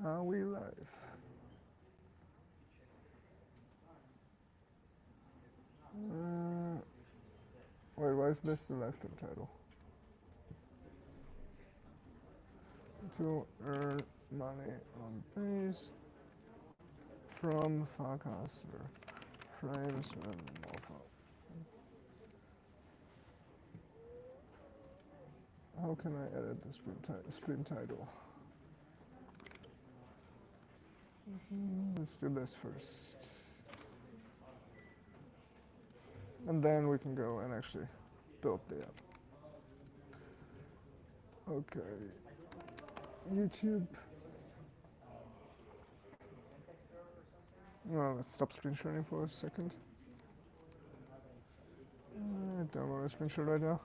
Are we live? Wait, why is this the lifetime title? To earn money on base from Farcaster Frames and Morpho. How can I edit the stream title? Let's do this first. And then we can go and actually build the app. Okay. YouTube. Well, let's stop screen sharing for a second. I don't want to screen share right now.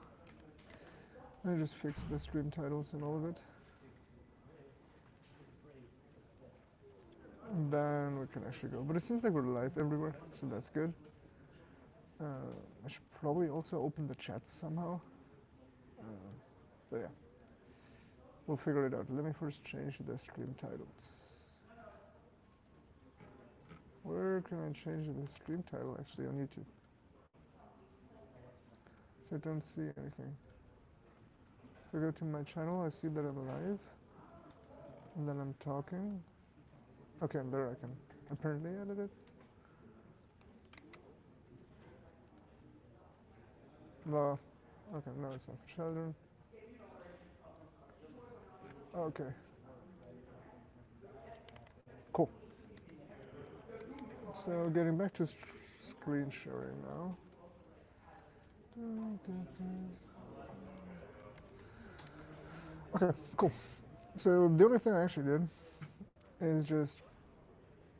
I just fixed the stream titles and all of it. And then we can actually go. But it seems like we're live everywhere, so that's good. I should probably also open the chat somehow. But yeah, we'll figure it out. Let me first change the stream titles. Where can I change the stream title actually on YouTube? So I don't see anything. If I go to my channel, I see that I'm live. And then I'm talking. Okay, and there I can apparently edit it. No. Okay, no, it's not for children. Okay. Cool. So getting back to screen sharing now. Okay, cool. So the only thing I actually did is just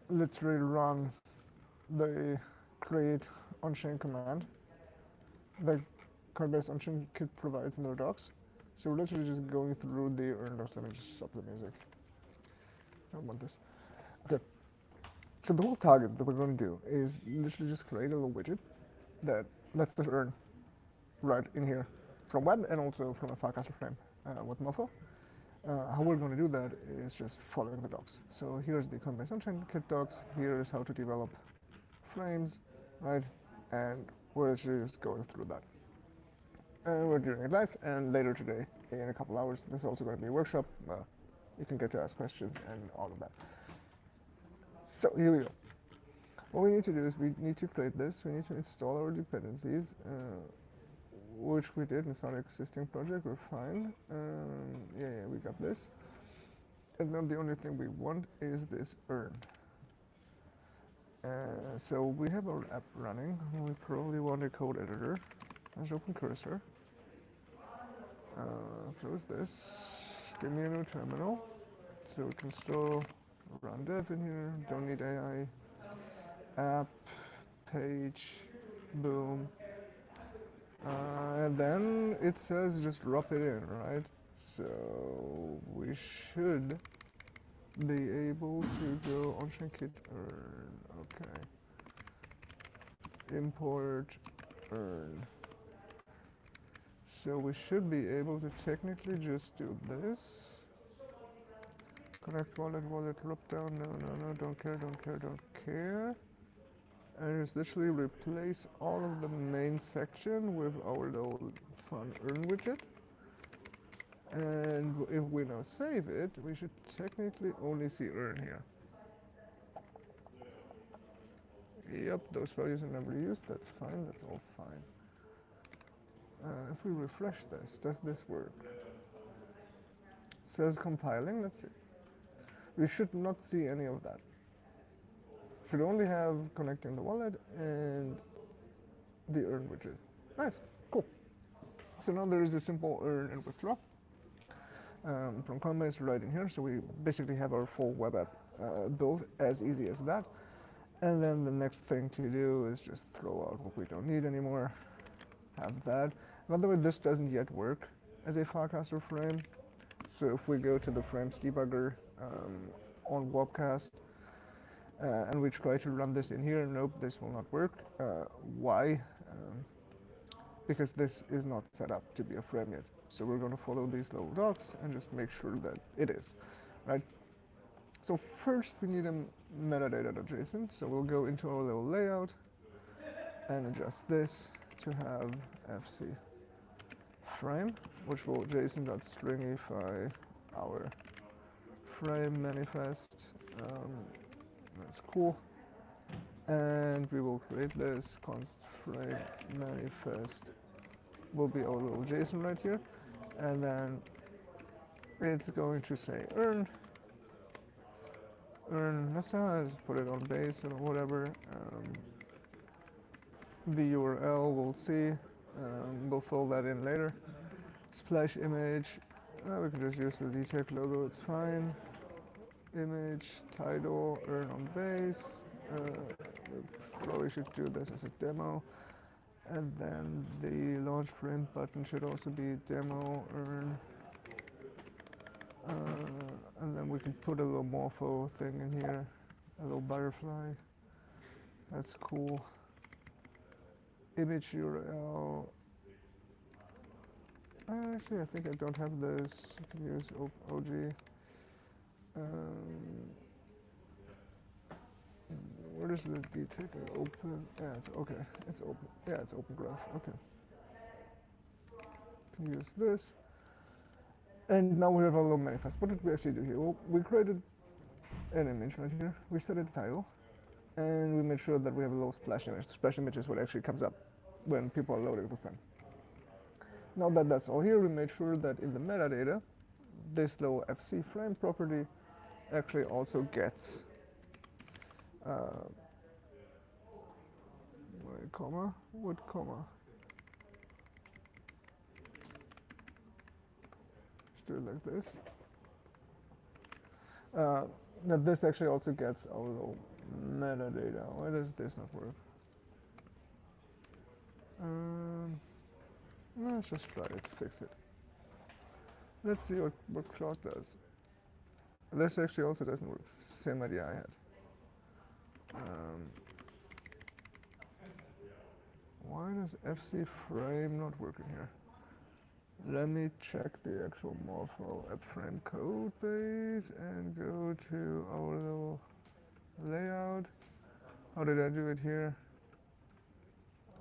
literally run the create on-chain command that Coinbase on-chain kit provides in their docs. So we're literally just going through the earn docs. Let me just stop the music. I don't want this. Okay. So the whole target that we're going to do is literally just create a little widget that lets us earn right in here from web and also from a Farcaster frame with Morpho. How we're going to do that is just following the docs. So here's the Coinbase on-chain kit docs. Here's how to develop frames, right? And we're just going through that. And we're doing it live, and later today, in a couple hours, there's also going to be a workshop. You can get to ask questions and all of that. So here we go. What we need to do is we need to create this. We need to install our dependencies, which we did. It's not an existing project. We're fine. Yeah, we got this. And now the only thing we want is this earn. So we have our app running. We probably want a code editor. Let's open cursor. Close this. Give me a new terminal. So we can still run dev in here. Don't need AI. App, page, boom. And then it says just drop it in, right? So we should be able to go on-chain kit earn. Okay. Import earn. So we should be able to technically just do this. Connect wallet, drop down. No, don't care. And just literally replace all of the main section with our little fun earn widget. And if we now save it, we should technically only see earn here. Yep, those values are never used. That's fine. That's all fine. If we refresh this, does this work? It says compiling. Let's see. We should not see any of that. Should only have connecting the wallet and the earn widget. Nice, cool. So now there is a simple earn and withdraw from Coinbase right in here. So we basically have our full web app built as easy as that. And then the next thing to do is just throw out what we don't need anymore. Have that. By the way, this doesn't yet work as a Farcaster frame. So if we go to the frames debugger on Webcast and we try to run this in here, nope, this will not work. Why? Because this is not set up to be a frame yet. So we're going to follow these little docs and just make sure that it is, right? So first we need a metadata.json. So we'll go into our little layout and adjust this to have FC frame, which will JSON.stringify our frame manifest. That's cool. And we will create this const frame manifest will be our little JSON right here, and then it's going to say earn. Let's put it on base or whatever. The URL we'll see. We'll fill that in later. Splash image. We can just use the detect logo. It's fine. Image title earn on base. We probably should do this as a demo. And then the launch frame button should also be demo earn. And then we can put a little Morpho thing in here, a little butterfly. That's cool. Image URL. Actually, I think I don't have this. You can use OG. Where is the detect? Open. Yeah, it's okay. It's open. Yeah, it's open graph. Okay. Can use this. And now we have a little manifest. What did we actually do here? Well, we created an image right here. We set a title, and we made sure that we have a little splash image. The splash image is what actually comes up when people are loading the frame. Now that that's all here, we made sure that in the metadata, this little FC frame property actually also gets wait, comma, what comma? Let's do it like this. That this actually also gets our little metadata. Why does this not work? Let's just try it, fix it. Let's see what Cloud does. This actually also doesn't work. Same idea I had. Why does FC frame not work in here? Let me check the actual Morpho app frame code base and go to our little layout. How did I do it here?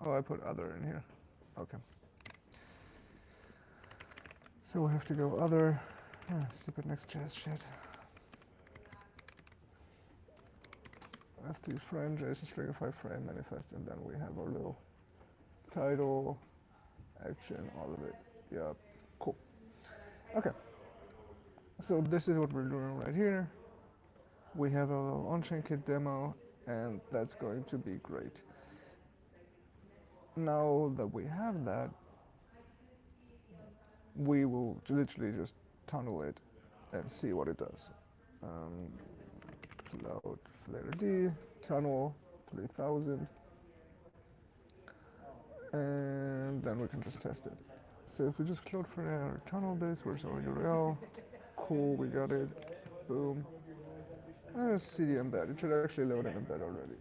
Oh, I put other in here. Okay. So we have to go other. Stupid Next.js shit. FT frame, JSON stringify frame manifest, and then we have our little title, action, all of it. Yep, cool. Okay. So this is what we're doing right here. We have a little on-chain kit demo, and that's going to be great. Now that we have that, we will literally just tunnel it and see what it does. Cloud flair D, tunnel 3000, and then we can just test it. So if we just cloud flair tunnel this, where's our URL? Cool, we got it. Boom. And CD embed. It should actually load an embed already.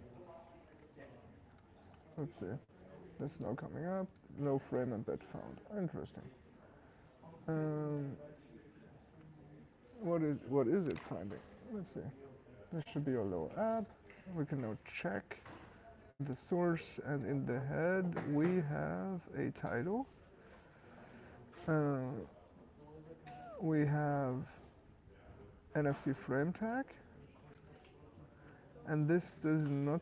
Let's see. That's now coming up. No frame embed found. Interesting. What is it finding? Let's see. There should be a little app. We can now check the source, and in the head we have a title. We have NFC frame tag, and this does not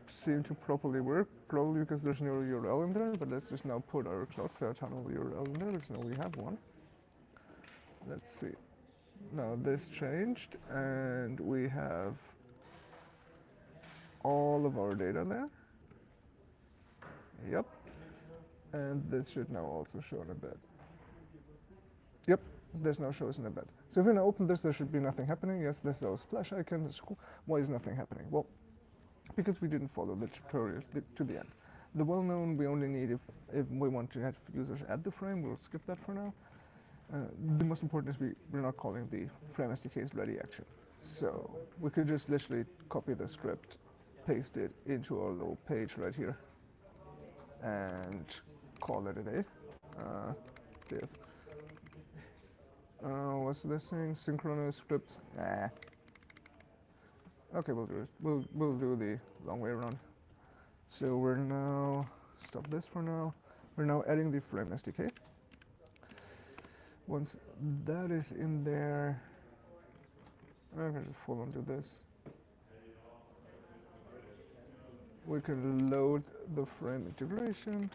seem to properly work, probably because there's no URL in there, but let's just now put our Cloudflare tunnel URL in there, because now we have one. Let's see. Now this changed, and we have all of our data there. Yep. And this should now also show in a bed. Yep, this now shows in a bed. So if we now open this, there should be nothing happening. Yes, there's those splash icons. Why is nothing happening? Well, because we didn't follow the tutorial to the end. The well-known we only need if we want to have users add the frame. We'll skip that for now. The most important is we're not calling the frame SDK's ready action. So we could just literally copy the script, paste it into our little page right here, and call it a day. Div. What's this thing? Synchronous scripts? Nah. Okay, we'll do it. We'll do the long way around. So we're now stop this for now. We're now adding the frame SDK. Once that is in there, I can just full on do this. We can load the frame integration.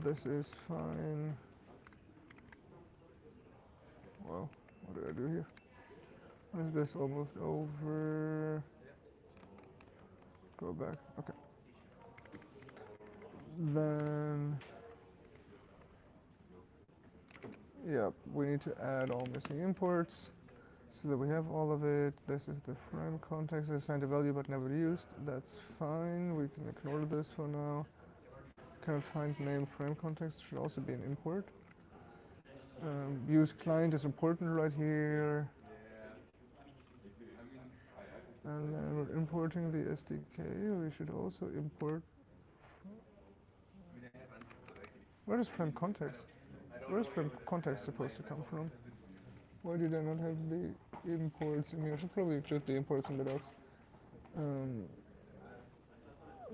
This is fine. Well, what did I do here? Is this almost over? Go back. Okay. Then, yeah, we need to add all missing imports so that we have all of it. This is the frame context. Assigned a value but never used. That's fine. We can ignore this for now. Can't find name frame context should also be an import. Use client is important right here. And then we're importing the SDK. We should also import. Where is frame context? Where is frame context supposed to come from? Why did I not have the imports in here? I should probably include the imports in the docs.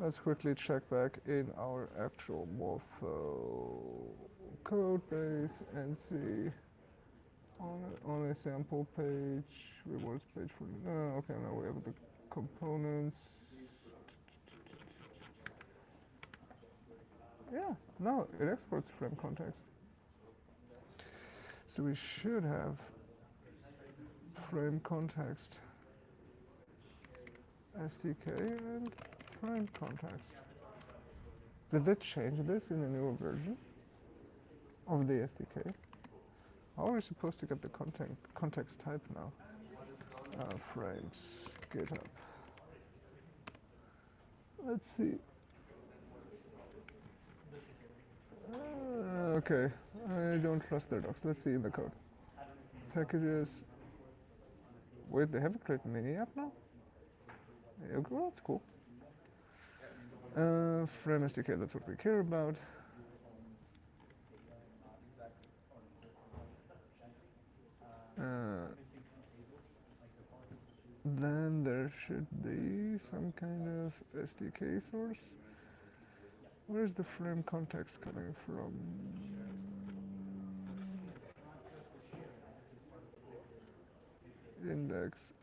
Let's quickly check back in our actual Morpho code base and see on a sample page, rewards page for, okay, now we have the components. Yeah, no, it exports frame context. So we should have frame context, SDK, and frame context. Did they change this in a newer version of the SDK? How are we supposed to get the context type now? Frames, GitHub. Let's see. Okay, I don't trust their docs. Let's see in the code. Packages. Wait, they haven't created mini app now? Yeah, well, that's cool. Frame SDK, that's what we care about. Then there should be some kind of SDK source. Where's the frame context coming from? Index.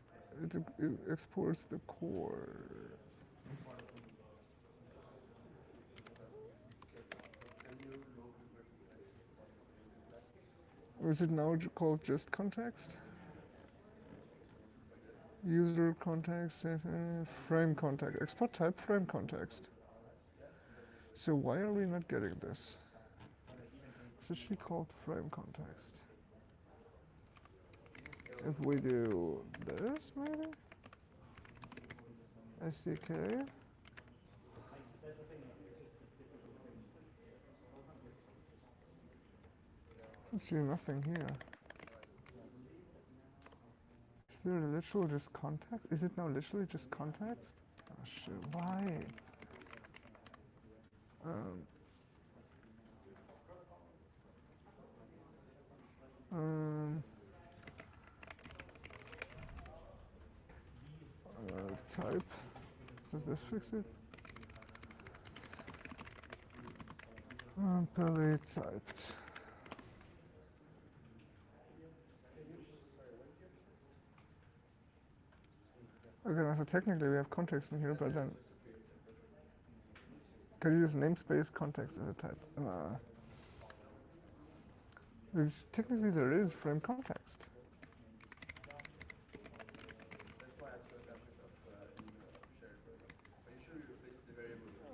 It exports the core. Is it now called just context? User context, frame context, export type frame context. So why are we not getting this? It's actually called frame context. If we do this, maybe? SDK. I see nothing here. Is there a literal just context? Is it now literally just context? Oh shit, why? Type. Does this fix it? Belly typed. Okay, so technically we have context in here, but then can you use namespace context as a type? Because technically there is frame context.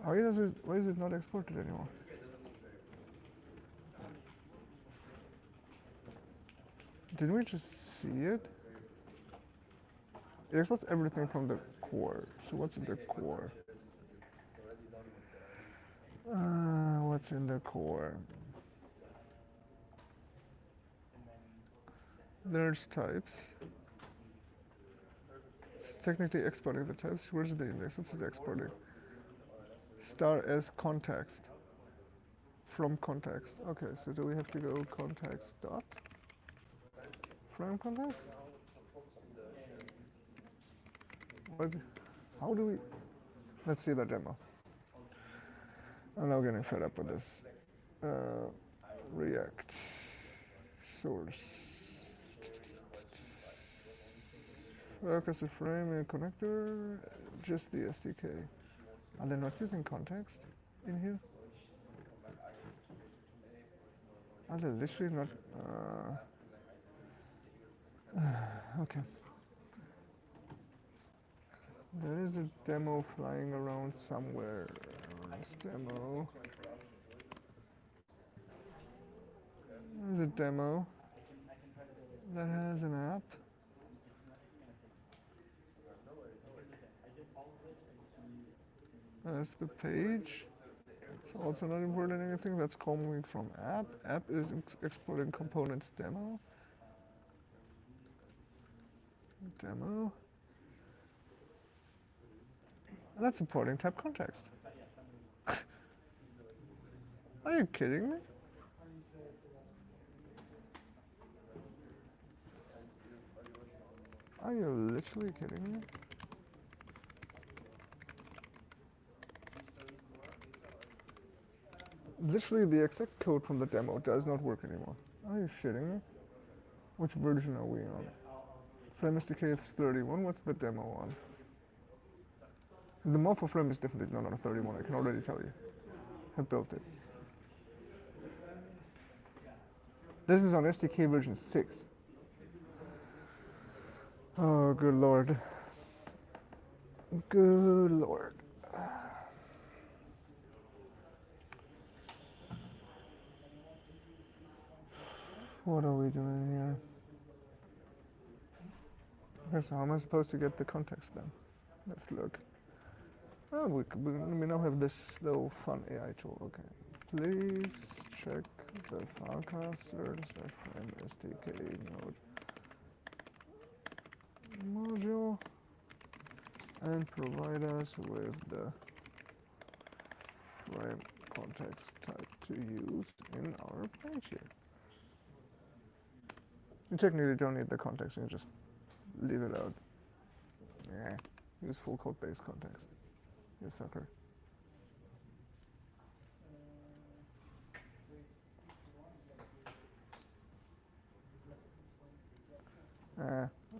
Why is it not exported anymore? Didn't we just see it? It exports everything from the core. So what's in the core? What's in the core? There's types. It's technically exporting the types. Where's the index? What's it exporting? Star as context. From context. Okay, so do we have to go context dot? Frame context? What? How do we? Let's see the demo. I'm now getting fed up with this. React source. Farcaster frame and connector. Just the SDK. Are they not using context in here? Are they literally not? Okay. There is a demo flying around somewhere. This demo. There's a demo that has an app. That's the page. It's also not importing anything. That's coming from app. App is exporting components demo. Demo. And that's importing tab context. Are you kidding me? Are you literally kidding me? Literally the exact code from the demo does not work anymore. Are you shitting me? Which version are we on? Frame SDK is 31, what's the demo on? The Morpho frame is definitely not on 31, I can already tell you. I built it. This is on SDK version 6. Oh, good lord. Good lord. What are we doing here? Okay, so how am I supposed to get the context then? Let's look. Oh, we now have this little fun AI tool. Okay. Please check the Farcaster Frame SDK node module and provide us with the frame context type to use in our page here. You technically don't need the context, you just leave it out. Yeah, use full code base context. You sucker.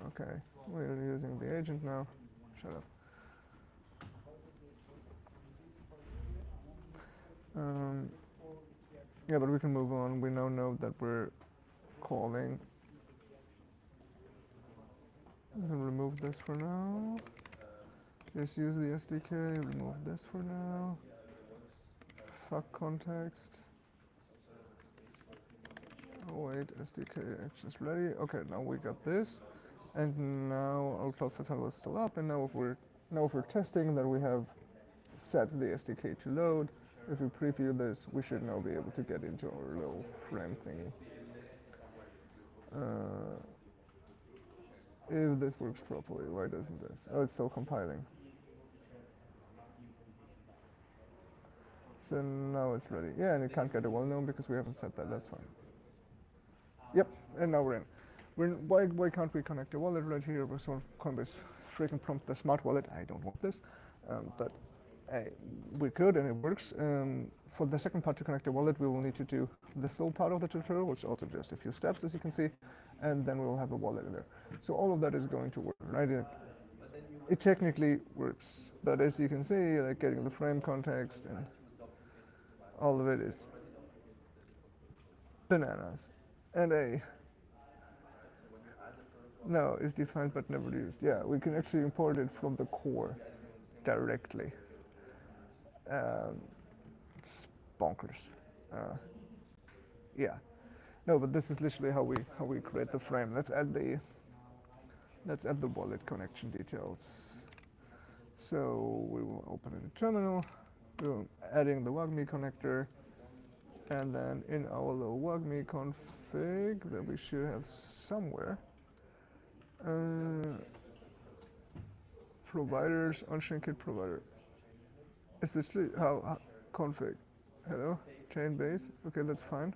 Okay. We're using the agent now. Shut up. Yeah, but we can move on. We now know that we're calling. We can remove this for now. Just use the SDK, remove this for now. Fuck context. Oh wait, SDK actions ready. Okay, now we got this. And now our Cloud Funnel is still up, and now if we're testing that we have set the SDK to load, if we preview this, we should now be able to get into our little frame thingy. If this works properly, why doesn't this? Oh, it's still compiling. So now it's ready. Yeah, and it can't get a well-known because we haven't set that, that's fine. Yep, and now we're in. Why can't we connect a wallet right here? We're sort of Coinbase freaking prompt the smart wallet. I don't want this, but we could, and it works. For the second part to connect a wallet, we will need to do this whole part of the tutorial, which is also just a few steps, as you can see, and then we will have a wallet in there. So all of that is going to work, right? It technically works, but as you can see, like getting the frame context and all of it is bananas. And no, it's defined but never used. Yeah, we can actually import it from the core directly. It's bonkers. Yeah, no, but this is literally how we create the frame. Let's add the wallet connection details. So we will open a terminal. We're adding the WAGMI connector, and then in our little WAGMI config that we should have somewhere. Providers, on-chain kit provider. Is this how config? Hello, chain base. Okay, that's fine.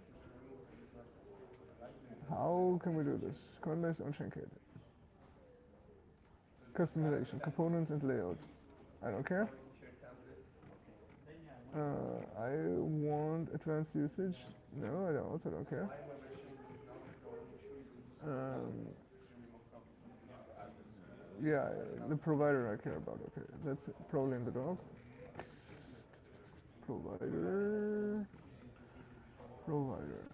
How can we do this? Coinbase on-chain kit. Customization, components and layouts. I don't care. I want advanced usage. No, I also don't care. Yeah, the provider I care about. Okay, that's probably in the dog. Provider. Provider.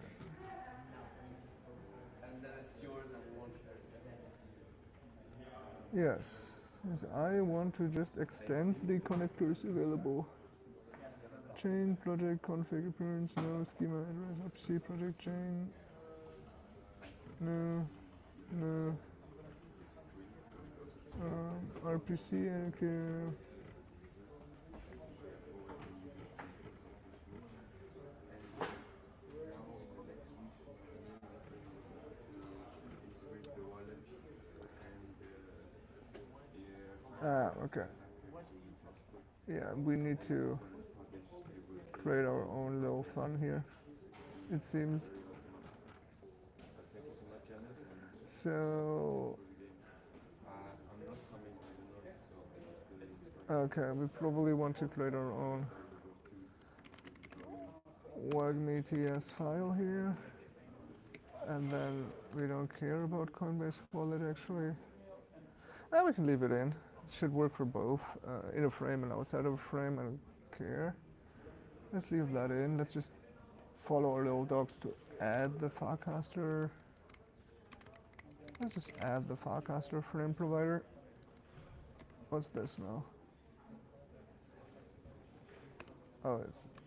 Yes. Yes, I want to just extend the connectors available. Chain, project, config, appearance, no, schema, address, RPC, project, chain, no, no, RPC, okay. Okay. Yeah, we need to create our own little fun here, it seems. So, okay, we probably want to create our own WAGMI TS file here. And then we don't care about Coinbase wallet actually. We can leave it in. It should work for both, in a frame and outside of a frame, I don't care. Let's leave that in. Let's just follow our little dogs to add the Farcaster. Let's just add the Farcaster frame provider. What's this now? Oh,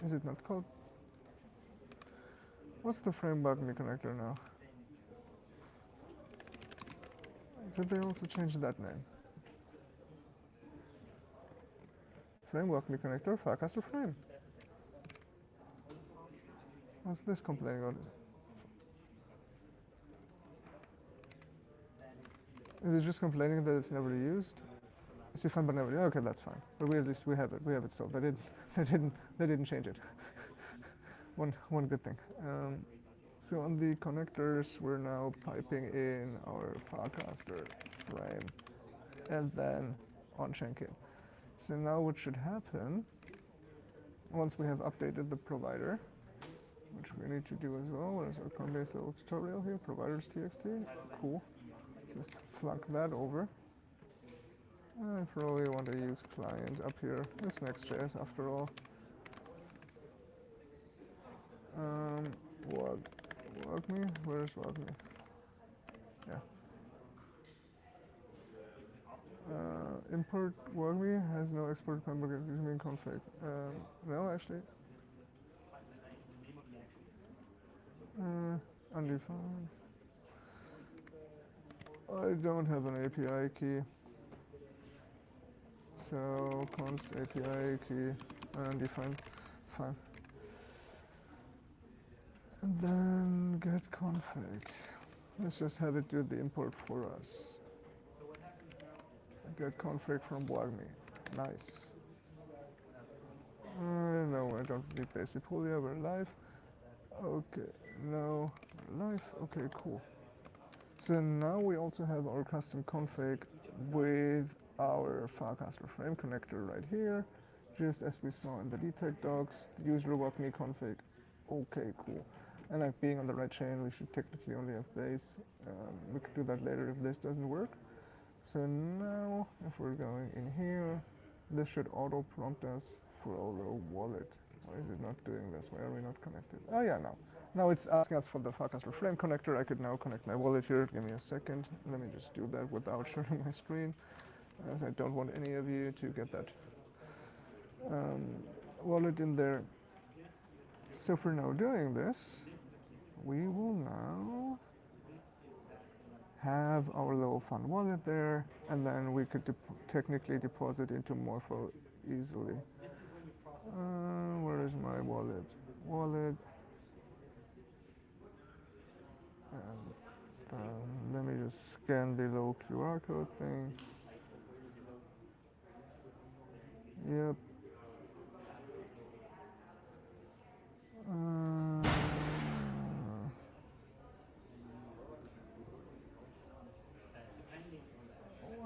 is it not called? What's the frame WAGMI connector now? Did they also change that name? Frame WAGMI connector, Farcaster frame. What's this complaining about? Is it just complaining that it's never used? It's defined but never used. Okay, that's fine. But at least we have it. We have it solved. They didn't change it. one good thing. So on the connectors, we're now piping in our Farcaster frame, and then on-chain key. So now what should happen, once we have updated the provider, which we need to do as well, where's our Coinbase little tutorial here, providers txt, cool. Just flunk that over. I probably want to use client up here. It's Next.js after all. WAGMI? Where's WAGMI? Yeah. Import WAGMI has no export config. No, actually. Undefined. I don't have an API key. So const API key undefined. It's fine. And then get config. Let's just have it do the import for us. Get config from WAGMI. Nice. No, I don't need basic Julia. We're live. Okay, no, we're live. Okay, cool. So now we also have our custom config with our Farcaster frame connector right here, just as we saw in the detect docs. The user WAGMI config. Okay, cool. And like being on the right chain, we should technically only have base. We could do that later if this doesn't work. So now, if we're going in here, this should auto prompt us for our wallet. Why is it not doing this? Why are we not connected? Oh yeah, now. Now it's asking us for the Farcaster frame connector. I could now connect my wallet here. Give me a second. Let me just do that without sharing my screen, as I don't want any of you to get that wallet in there. So for now doing this, we will now have our little fun wallet there, and then we could technically deposit into Morpho easily. Where is my wallet? Wallet. And let me just scan the little QR code thing. Yep.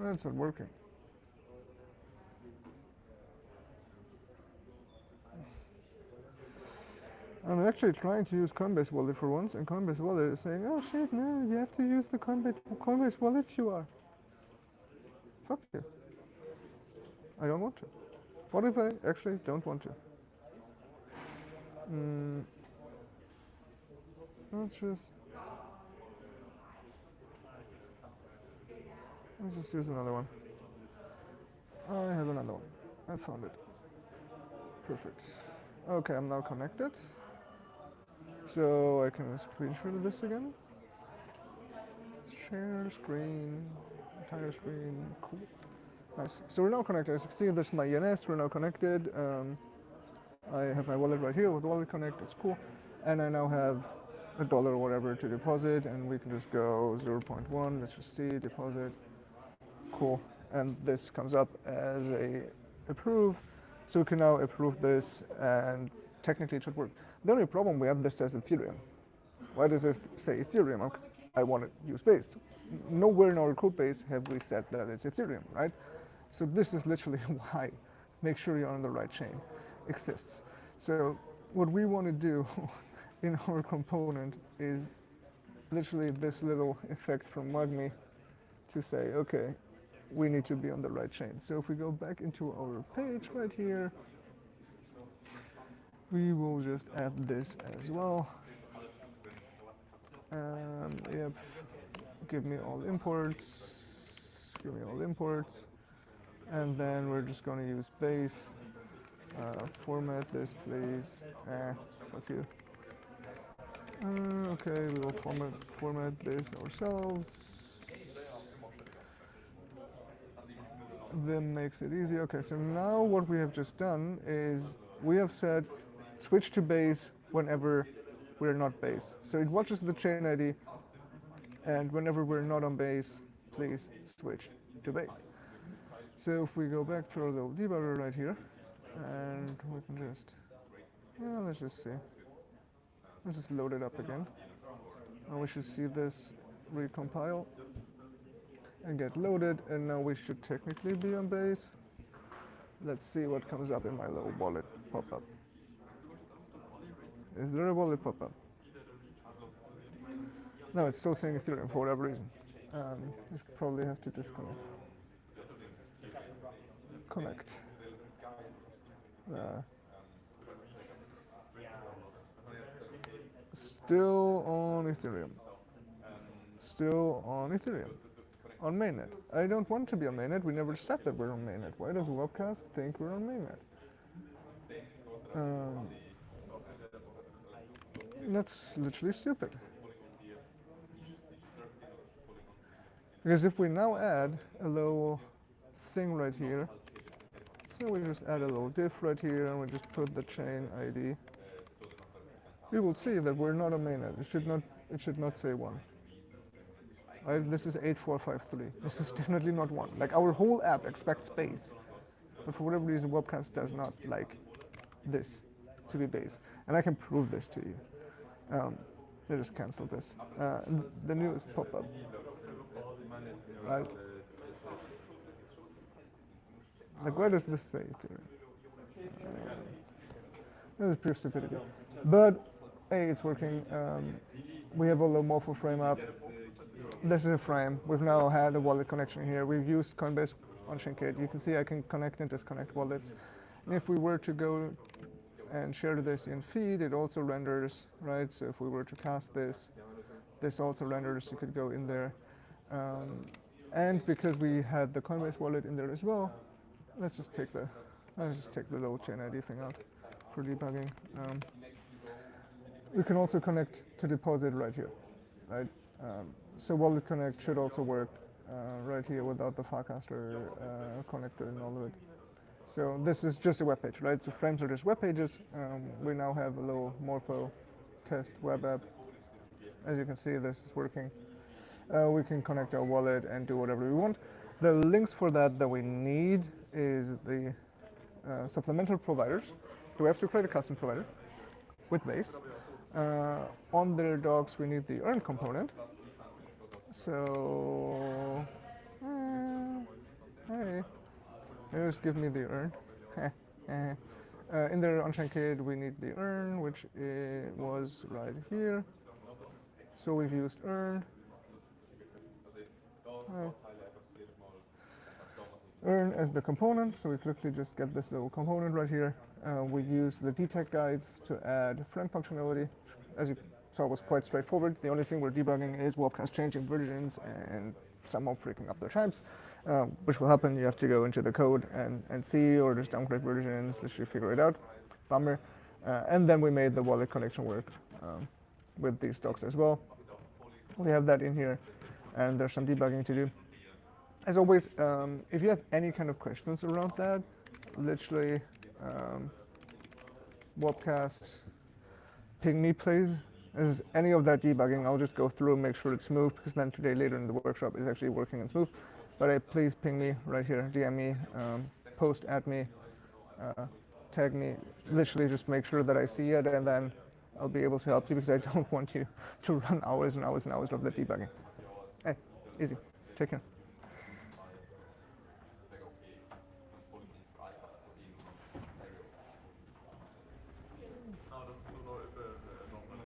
That's not working. actually trying to use Coinbase Wallet for once, and Coinbase Wallet is saying, oh shit, no, you have to use the Coinbase Wallet QR. Fuck you. I don't want to. What if I actually don't want to? Let's just use another one. I have another one. I found it. Perfect. Okay, I'm now connected. So I can screenshot this again. Share screen, entire screen, cool. Nice. So we're now connected. As you can see, there's my ENS. We're now connected. I have my wallet right here with Wallet Connect. It's cool. And I now have $1 or whatever to deposit, and we can just go 0.1. Let's just see, deposit. Cool. And this comes up as a approve. So we can now approve this, and technically it should work. The only problem we have, this says Ethereum. Why does this say Ethereum? I want to use Base. Nowhere in our code base have we said that it's Ethereum, right? So this is literally why make sure you're on the right chain exists. So what we want to do in our component is literally this little effect from Magni to say, okay, we need to be on the right chain. So if we go back into our page right here, we will just add this as well. Yep, give me all imports, and then we're just going to use base. Format this, please. Fuck you. Okay, we will format this ourselves. Then makes it easy. Okay, so now what we have just done is we have said switch to base whenever we're not base. So it watches the chain ID, and whenever we're not on base, please switch to base. So if we go back to our little debugger right here, and we can just, let's just see. Let's just load it up again. And we should see this recompile and get loaded, and now we should technically be on base. Let's see what comes up in my little wallet pop-up. Is there a wallet pop-up? No, it's still saying Ethereum for whatever reason. You should probably have to disconnect. Connect. Still on Ethereum. Still on Ethereum. On mainnet. I don't want to be on mainnet. We never said that we're on mainnet. Why does Webcast think we're on mainnet? That's literally stupid. Because if we now add a little thing right here, so we just add a little diff right here, and we just put the chain ID, we will see that we're not on mainnet. It should not say 1. This is 8453. This is definitely not 1. Like, our whole app expects base, but for whatever reason, Webcast does not like this to be base. And I can prove this to you. I just cancel this. The newest pop-up. Right? Like, why does this say Ethereum? This is pure stupidity. But, hey, it's working. We have a little Morpho frame up. This is a frame. We've now had a wallet connection here. We've used Coinbase on-chain kit. You can see I can connect and disconnect wallets. And if we were to go and share this in feed, it also renders, right? So if we were to cast this, this also renders. You could go in there. And because we had the Coinbase wallet in there as well, let's just take the little chain ID thing out for debugging. We can also connect to deposit right here, right? So Wallet Connect should also work right here without the Farcaster connector and all of it. So this is just a web page, right? So frames are just web pages. We now have a little Morpho test web app. As you can see, this is working. We can connect our wallet and do whatever we want. The links for that we need is the supplemental providers. Do we have to create a custom provider with Base? On their docs, we need the earn component. So, hey, just give me the earn. In the Unchained kit, we need the earn, which was right here. So we've used earn. Earn as the component, so we quickly just get this little component right here. We use the detect guides to add friend functionality. As you saw, it was quite straightforward. The only thing we're debugging is Warpcast changing versions and somehow freaking up their types, which will happen. You have to go into the code and see, or just downgrade versions, literally figure it out. Bummer. And then we made the wallet connection work with these docs as well. We have that in here, and there's some debugging to do. As always, if you have any kind of questions around that, literally Warpcast, ping me please. As any of that debugging, I'll just go through and make sure it's smooth, because then today later in the workshop is actually working and smooth. But please ping me right here, DM me, post at me, tag me, literally just make sure that I see it, and then I'll be able to help you, because I don't want you to run hours and hours and hours of the debugging. Hey, easy. Take care.